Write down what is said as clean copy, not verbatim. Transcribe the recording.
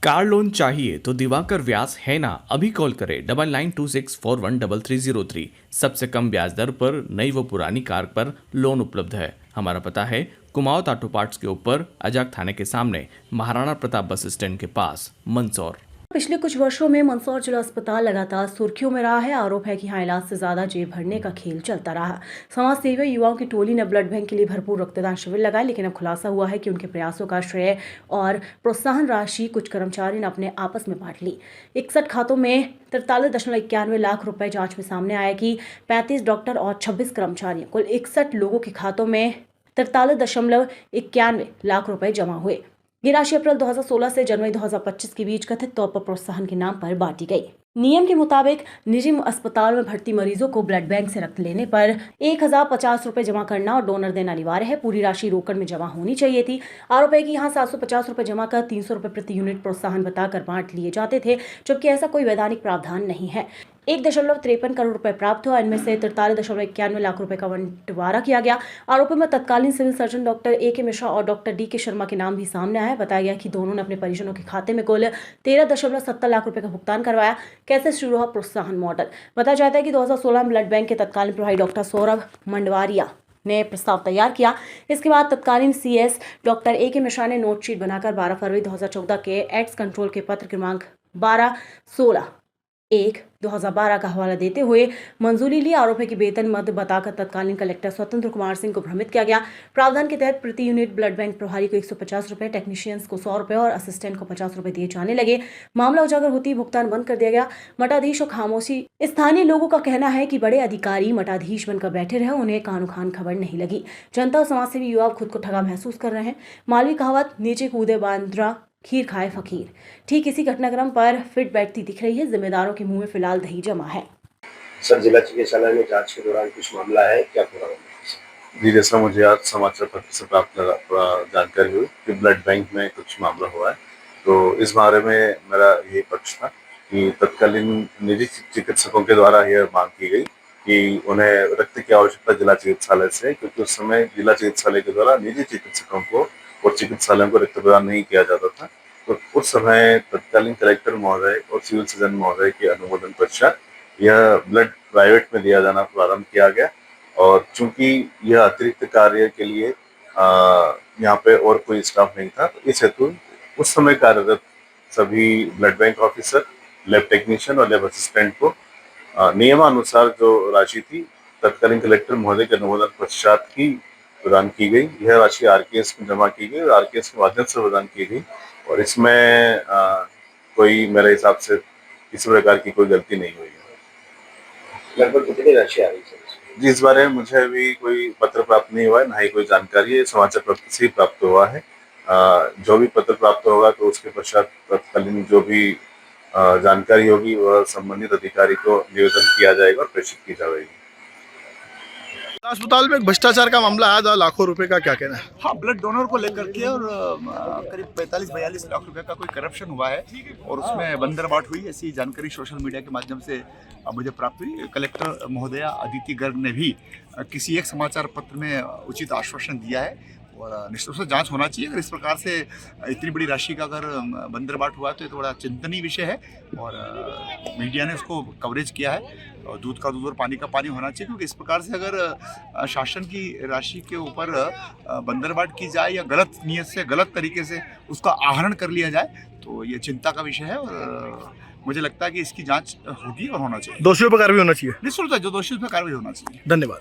Car loan चाहिए तो दिवाकर व्यास है ना, अभी कॉल करें 9926413303। सबसे कम ब्याज दर पर नई व पुरानी कार पर लोन उपलब्ध है। हमारा पता है कुमाऊं ऑटो पार्ट्स के ऊपर अजाक थाने के सामने, महाराणा प्रताप बस स्टैंड के पास, मंदसौर। पिछले कुछ वर्षों में मंदसौर जिला अस्पताल लगातार सुर्खियों में रहा है। आरोप है कि यहाँ इलाज से ज्यादा जेब भरने का खेल चलता रहा। समाज सेवी युवाओं की टोली ने ब्लड बैंक के लिए भरपूर रक्तदान शिविर लगाए, लेकिन अब खुलासा हुआ है कि उनके प्रयासों का श्रेय और प्रोत्साहन राशि कुछ कर्मचारियों ने अपने आपस में बांट ली। 61 खातों में 43.91 लाख रुपए। जांच में सामने आया कि 35 डॉक्टर और 26 कर्मचारियों, कुल 61 लोगों के खातों में 43.91 लाख रुपए जमा हुए। ये राशि अप्रैल 2016 से जनवरी 2025 के बीच कथित तौर पर प्रोत्साहन के नाम पर बांटी गई। नियम के मुताबिक निजी अस्पताल में भर्ती मरीजों को ब्लड बैंक से रक्त लेने पर 1050 रुपए जमा करना और डोनर देना अनिवार्य है। पूरी राशि रोकड़ में जमा होनी चाहिए थी। आरोप है कि यहाँ 750 रुपए जमा कर 300 रुपए प्रति यूनिट प्रोत्साहन बताकर बांट लिए जाते थे, जबकि ऐसा कोई वैधानिक प्रावधान नहीं है। 1.53 करोड़ रुपए प्राप्त हुआ। इनमें से 43.91 लाख रुपए का बंटवारा किया गया। आरोपी में तत्कालीन civil surgeon doctor A.K. Mishra और डॉक्टर D.K. शर्मा के नाम भी सामने आया है। बताया गया कि दोनों ने अपने परिजनों के खाते में कुल 13.70 लाख रुपए का भुगतान करवाया। कैसे शुरू हुआ प्रोत्साहन मॉडल? बताया जाता है कि 2016 में ब्लड बैंक के तत्कालीन प्रभारी डॉक्टर सौरभ मंडवारिया ने प्रस्ताव तैयार किया। इसके बाद तत्कालीन CS डॉक्टर A.K. मिश्रा ने नोटशीट बनाकर 12 फरवरी 2014 के एक्ट कंट्रोल के पत्र क्रमांक 12/16/1/2012 का हवाला देते हुए मंजूरी ली। आरोप है कि वेतन मद बताकर तत्कालीन कलेक्टर स्वतंत्र कुमार सिंह को भ्रमित किया गया। प्रावधान के तहत प्रति यूनिट ब्लड बैंक प्रभारी को 150 रुपए, टेक्नीशियंस को 100 रुपए और असिस्टेंट को 50 रुपए दिए जाने लगे। मामला उजागर होती ही भुगतान बंद कर दिया गया। मठाधीश और खामोशी। स्थानीय लोगों का कहना है कि बड़े अधिकारी मठाधीश बनकर बैठे रहे, उन्हें कानो खान खबर नहीं लगी। जनता और समाजसेवी युवा खुद को ठगा महसूस कर रहे हैं। मालवी कहावत, नीचे कूदे बांद्रा, खीर खाए फकीर, ठीक इसी घटनाक्रम पर फिट बैठती दिख रही है। जिम्मेदारों के मुंह में फिलहाल दही जमा है। सर, जिला चिकित्सालय में जांच के दौरान कुछ मामला है, क्या पूरा मामला? जी, जैसा मुझे आज समाचार पत्र से प्राप्त जानकारी हुई कि ब्लड बैंक में कुछ मामला हुआ है, तो इस बारे में मेरा यही पक्ष था कि तत्कालीन निजी चिकित्सकों के द्वारा यह मांग की गई कि उन्हें रक्त की आवश्यकता जिला चिकित्सालय से, क्योंकि उस समय जिला चिकित्सालय के द्वारा निजी चिकित्सकों को और चिकित्सालयों को रक्त प्रदान नहीं किया जाता था। तो उस समय तत्कालीन कलेक्टर महोदय और सिविल सर्जन महोदय के अनुमोदन पश्चात यह ब्लड प्राइवेट में दिया जाना प्रारंभ किया गया। और चूंकि यह अतिरिक्त कार्य के लिए यहाँ पे और कोई स्टाफ नहीं था, तो इस हेतु उस समय कार्यरत सभी blood bank officer, lab technician और लैब असिस्टेंट को नियमानुसार जो राशि थी तत्कालीन कलेक्टर महोदय के अनुमोदन पश्चात ही प्रदान की गई। यह राशि RKS में जमा की गई और RKS के माध्यम से प्रदान की गई, और इसमें कोई मेरे हिसाब से किसी प्रकार की कोई गलती नहीं हुई है। लगभग कितनी राशि आ रही है? जी, इस बारे में मुझे अभी कोई पत्र प्राप्त नहीं हुआ है, ना ही कोई जानकारी है। समाचार पत्र से ही प्राप्त हुआ है। जो भी पत्र प्राप्त होगा तो उसके पश्चात तत्कालीन जो भी जानकारी होगी वह संबंधित अधिकारी को निवेदन किया जाएगा और प्रेषित की जाएगी। अस्पताल में एक भ्रष्टाचार का मामला आया था, लाखों रुपए का, क्या कहना है? हाँ, ब्लड डोनर को लेकर के और करीब 45-42 लाख रुपए का कोई करप्शन हुआ है और उसमें बंदरबाट हुई, ऐसी जानकारी सोशल मीडिया के माध्यम से मुझे प्राप्त हुई। कलेक्टर महोदया अदिति गर्ग ने भी किसी एक समाचार पत्र में उचित आश्वासन दिया है और निश्चित रूप से जांच होना चाहिए। अगर इस प्रकार से इतनी बड़ी राशि का अगर बंदरबाट हुआ है तो ये तो बड़ा चिंतनीय विषय है और मीडिया ने उसको कवरेज किया है। और दूध का दूध और पानी का पानी होना चाहिए, क्योंकि इस प्रकार से अगर शासन की राशि के ऊपर बंदरबाट की जाए या गलत नीयत से, गलत तरीके से उसका आहरण कर लिया जाए तो ये चिंता का विषय है और मुझे लगता है कि इसकी जांच होगी और होना चाहिए। दोषियों पर कार्रवाई होना चाहिए। निश्चित रूप से जो दोषी उस पर कार्रवाई होना चाहिए। धन्यवाद।